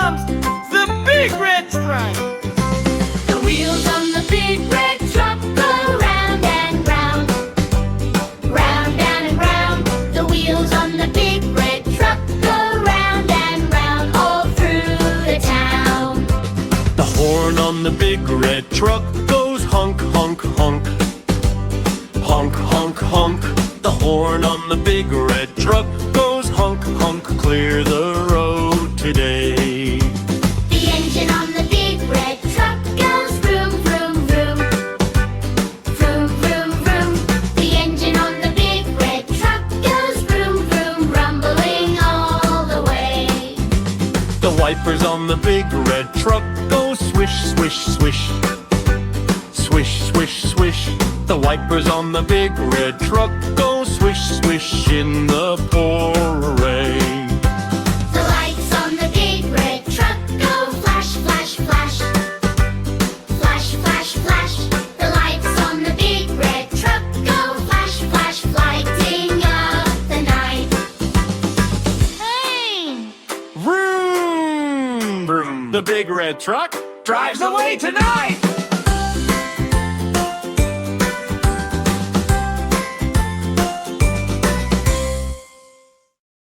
comes the big red truck. The wheels on the big red truck go round and round, round and round. The wheels on the big red truck go round and round all through the town. The horn on the big red truck goes honk, honk, honk. Honk, honk, honk. The horn on the big red truck goes honk, honk. Clear the road today. The engine on the big red truck goes vroom, vroom, vroom. Vroom, vroom, vroom. The engine on the big red truck goes vroom, vroom, rumbling all the way. The wipers on the big red truck go swish, swish, swish. Swish, swish, swish. The wipers on the big red truck go swish, swish in the pouring rain. The lights on the big red truck go flash, flash, flash. Flash, flash, flash. The lights on the big red truck go flash, flash, lighting up the night. Hey! Vroom, vroom. The big red truck drives away tonight.